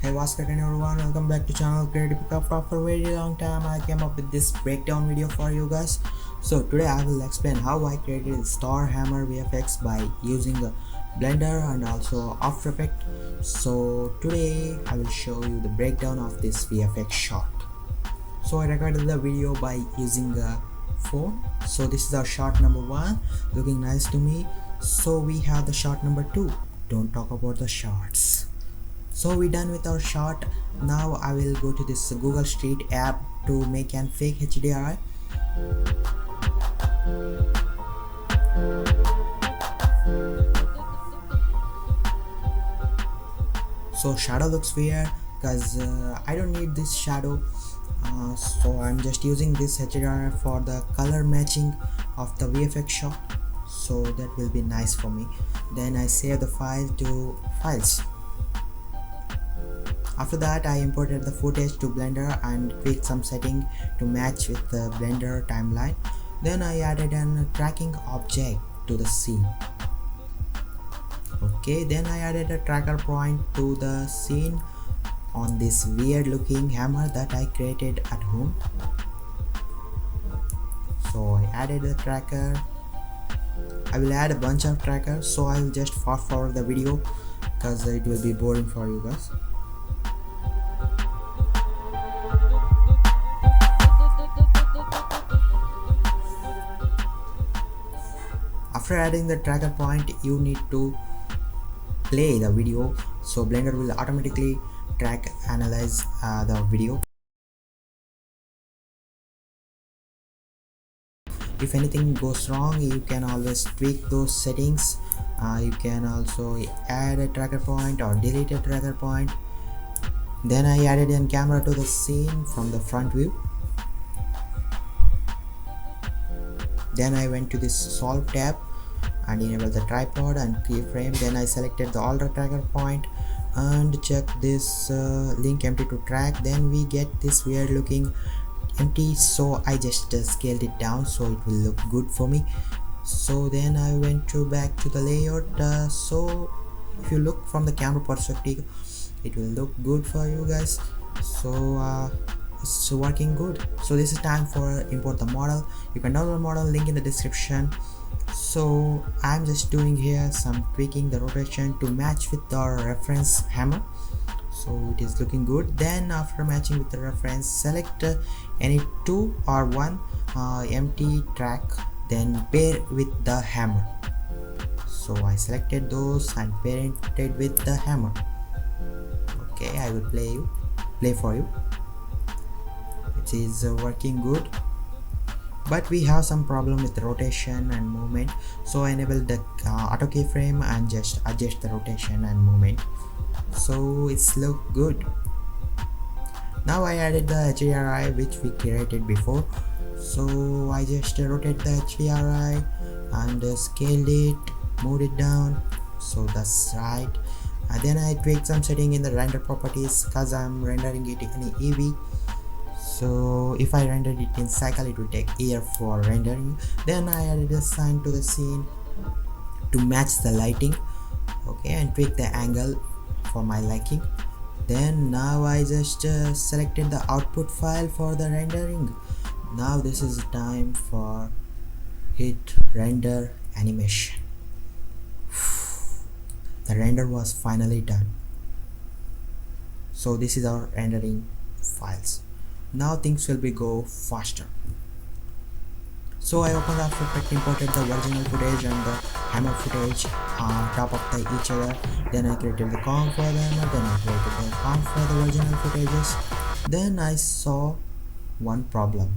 Hey, what's going on everyone, welcome back to channel Creative Pickup. After a very long time I came up with this breakdown video for you guys. So today I will explain how I created THOR HAMMER VFX by using a Blender and also After Effects. So today I will show you the breakdown of this VFX shot. So I recorded the video by using a phone. So this is our shot number 1, looking nice to me. So we have the shot number 2. Don't talk about the shots. So we're done with our shot. Now I will go to this Google Street app to make an fake HDRI. So shadow looks weird because I don't need this shadow. So I'm just using this HDRI for the color matching of the VFX shot. So that will be nice for me. Then I save the file to files. After that I imported the footage to Blender and tweaked some setting to match with the Blender timeline. Then I added a tracking object to the scene. Okay, then I added a tracker point to the scene on this weird looking hammer that I created at home. So I added a tracker. I will add a bunch of trackers, so I will just fast forward the video because it will be boring for you guys. After adding the tracker point, you need to play the video, so Blender will automatically track analyze the video. If anything goes wrong, you can always tweak those settings. You can also add a tracker point or delete a tracker point. Then I added a camera to the scene from the front view. Then I went to this solve tab and enable the tripod and keyframe. Then I selected the alter tracker point and check this link empty to track. Then we get this weird looking empty, so I just scaled it down so it will look good for me. So then I went back to the layout. So if you look from the camera perspective, it will look good for you guys. So it's working good. So this is time for import the model. You can download the model, link in the description. So I'm just doing here some tweaking the rotation to match with our reference hammer. So it is looking good. Then after matching with the reference, select any 2 or 1 empty track, then pair with the hammer. So I selected those and parented with the hammer. Okay, I will play for you. It is working good, but we have some problem with the rotation and movement. So I enabled the auto keyframe and just adjust the rotation and movement. So it's look good. Now I added the HDRI which we created before. So I just rotate the HDRI and scaled it, moved it down, so that's right. And then I tweaked some setting in the render properties because I'm rendering it in EV. So if I rendered it in cycle, it will take year for rendering. Then I added a sign to the scene to match the lighting. Okay, and tweak the angle for my liking. Then now I just selected the output file for the rendering. Now this is time for hit render animation. The render was finally done. So this is our rendering files. Now things will go faster. So I opened After Effects, imported the original footage and the hammer footage on top of each other. Then I created the comp for the hammer, then I created the comp for the original footages. Then I saw one problem,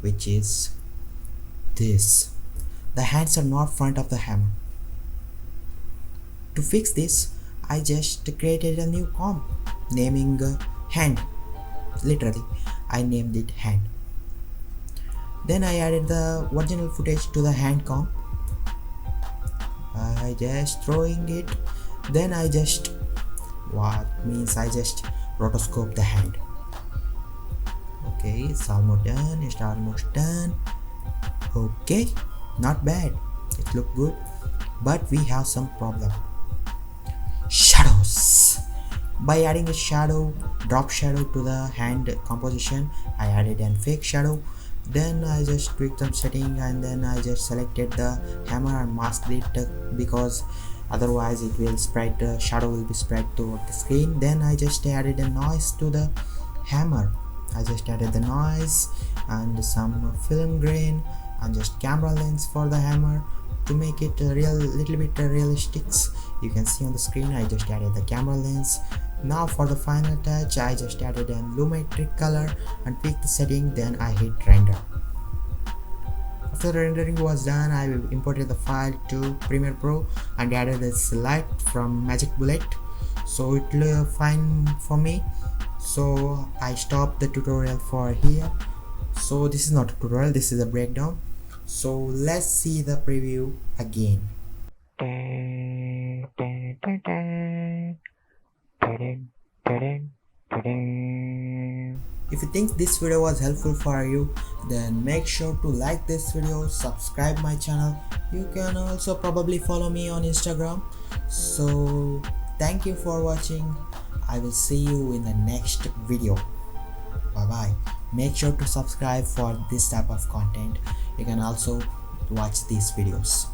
which is this: the hands are not front of the hammer. To fix this, I just created a new comp naming hand. Literally, I named it hand. Then I added the original footage to the hand comp. I just throwing it. Then I just rotoscope the hand. Okay, it's almost done. Okay, not bad. It looked good, but we have some problem. Shadows. By adding a shadow, drop shadow to the hand composition, I added a fake shadow. Then I just tweaked some setting and then I just selected the hammer and masked it because otherwise it will spread, the shadow will be spread toward the screen. Then I just added a noise to the hammer. I just added the noise and some film grain and just camera lens for the hammer to make it a little bit realistic. You can see on the screen I just added the camera lens. Now for the final touch, I just added a lumetric color and tweaked the setting, then I hit render. After the rendering was done, I imported the file to Premiere Pro and added this light from Magic Bullet, so it looked fine for me. So I stopped the tutorial for here. So this is not a tutorial, this is a breakdown. So let's see the preview again. If you think this video was helpful for you, then make sure to like this video, subscribe my channel. You can also probably follow me on Instagram. So thank you for watching. I will see you in the next video. Bye bye. Make sure to subscribe for this type of content. You can also watch these videos.